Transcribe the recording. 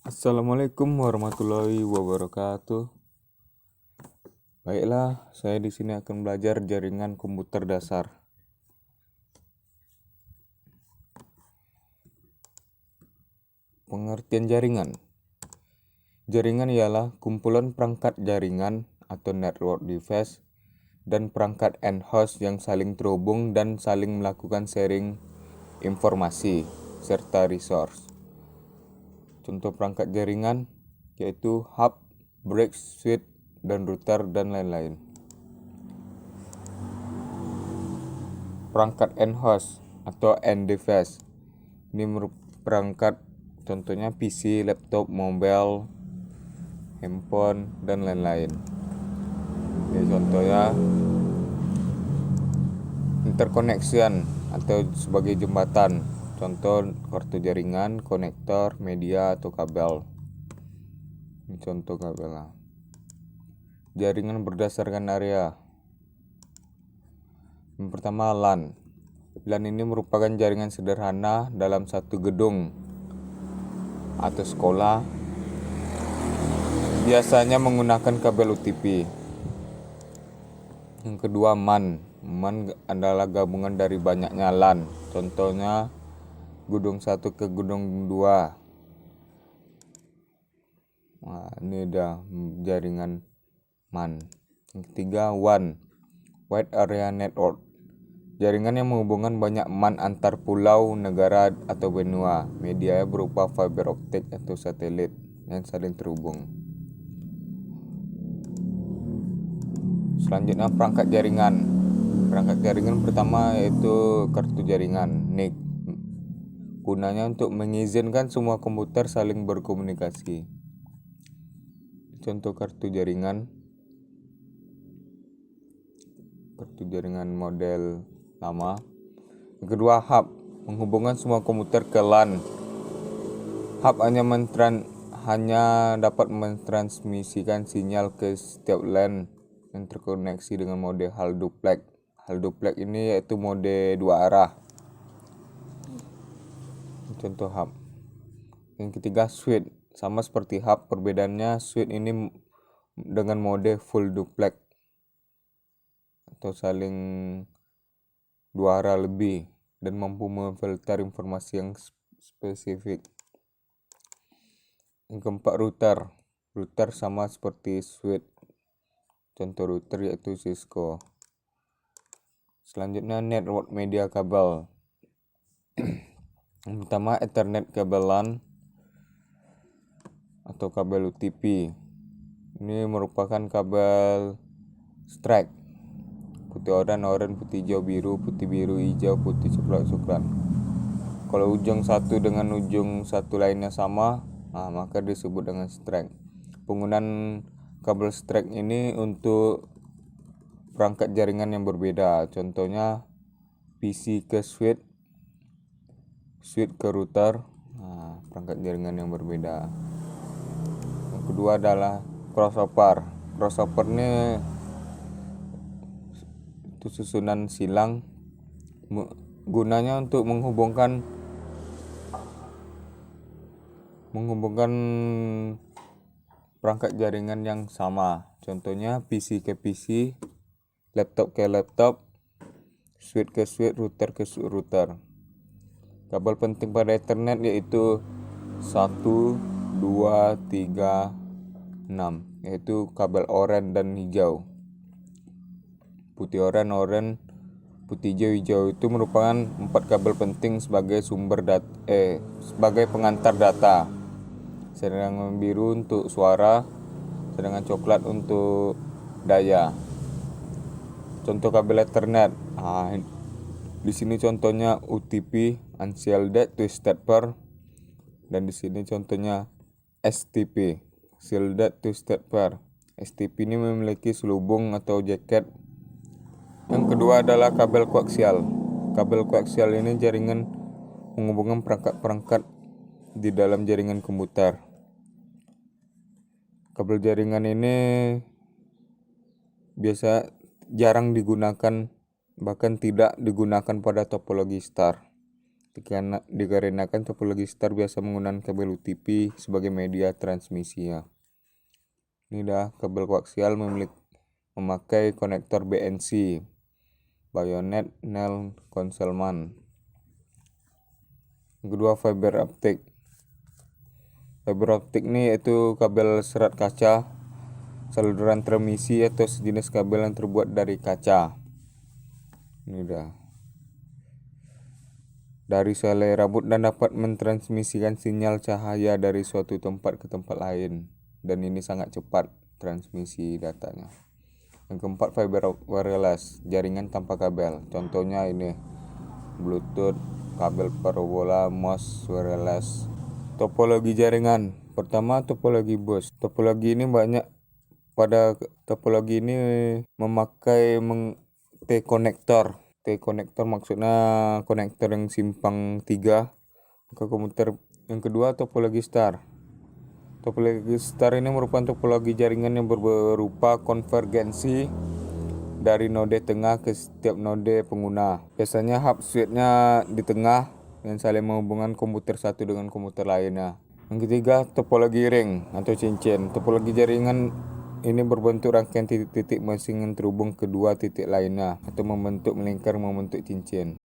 Assalamualaikum warahmatullahi wabarakatuh. Baiklah, saya di sini akan belajar jaringan komputer dasar. Pengertian jaringan. Jaringan ialah kumpulan perangkat jaringan atau network device dan perangkat end host yang saling terhubung dan saling melakukan sharing informasi serta resource. Contoh perangkat jaringan yaitu hub, bridge, switch, dan router dan lain-lain. Perangkat end host atau end device. Ini perangkat contohnya PC, laptop, mobile, handphone, dan lain-lain. Ini contohnya interconnection atau sebagai jembatan. Contoh kartu jaringan, konektor, media, atau kabel. Ini contoh kabel. Jaringan berdasarkan area. Yang pertama LAN. LAN ini merupakan jaringan sederhana dalam satu gedung atau sekolah. Biasanya menggunakan kabel UTP. Yang kedua MAN. MAN adalah gabungan dari banyaknya LAN. Contohnya gedung 1 ke gedung 2. Nah, ini udah jaringan MAN. Yang ketiga WAN. Wide Area Network. Jaringan yang menghubungkan banyak MAN antar pulau, negara, atau benua. Medianya berupa fiber optik atau satelit yang saling terhubung. Selanjutnya perangkat jaringan. Perangkat jaringan pertama yaitu kartu jaringan NIC. Gunanya untuk mengizinkan semua komputer saling berkomunikasi. Contoh kartu jaringan model lama. Yang kedua hub, menghubungkan semua komputer ke LAN. Hub hanya dapat mentransmisikan sinyal ke setiap LAN yang terkoneksi dengan mode hal duplex. Hal duplex ini yaitu mode 2 arah. Contoh hub. Yang ketiga switch, sama seperti hub, perbedaannya switch ini dengan mode full duplex atau saling 2 arah lebih dan mampu memfilter informasi yang spesifik. Yang keempat router. Router sama seperti switch. Contoh router yaitu Cisco. Selanjutnya network media kabel. Yang pertama Ethernet kabel LAN atau kabel UTP. Ini merupakan kabel strike. Putih oranye, putih hijau, biru, putih biru, hijau, putih coklat. Kalau ujung satu dengan ujung satu lainnya sama, maka disebut dengan strike. Penggunaan kabel strike ini untuk perangkat jaringan yang berbeda. Contohnya PC ke switch, switch ke router, perangkat jaringan yang berbeda. Yang kedua adalah crossover. Crossover ini itu susunan silang, gunanya untuk menghubungkan perangkat jaringan yang sama. Contohnya PC ke PC, laptop ke laptop, switch ke switch, router ke router. Kabel penting pada Ethernet yaitu 1, 2, 3, 6, yaitu kabel oranye dan hijau. Putih oranye, putih hijau itu merupakan 4 kabel penting sebagai sebagai pengantar data. Sedangkan biru untuk suara, sedangkan coklat untuk daya. Contoh kabel Ethernet. Di sini contohnya UTP, Unshielded Twisted Pair, dan di sini contohnya STP, Shielded Twisted Pair. STP ini memiliki selubung atau jaket. Yang kedua adalah kabel koaksial. Kabel koaksial ini jaringan menghubungkan perangkat-perangkat di dalam jaringan komputer. Kabel jaringan ini biasa jarang digunakan, bahkan tidak digunakan pada topologi star. dikarenakan topologi star biasa menggunakan kabel UTP sebagai media transmisi ya. Ini dah kabel koaksial memakai konektor BNC, bayonet Nel Concealment. Yang kedua, fiber optic. Fiber optic ini yaitu kabel serat kaca, saluran transmisi atau sejenis kabel yang terbuat dari kaca. Ini dah. Dari selai rambut dan dapat mentransmisikan sinyal cahaya dari suatu tempat ke tempat lain, dan ini sangat cepat transmisi datanya. Yang keempat, fiber wireless, jaringan tanpa kabel. Contohnya ini Bluetooth, kabel parabola, mouse wireless. Topologi jaringan. Pertama, topologi bus. Topologi ini memakai T-konektor. T-konektor maksudnya konektor yang simpang 3 ke komputer. Yang kedua, topologi star. Topologi star ini merupakan topologi jaringan yang berupa konvergensi dari node tengah ke setiap node pengguna. Biasanya hub switch-nya di tengah yang saling menghubungkan komputer satu dengan komputer lainnya. Yang ketiga, topologi ring atau cincin. Topologi jaringan ini berbentuk rangkaian titik-titik masing yang terhubung ke dua titik lainnya atau membentuk melingkar membentuk cincin.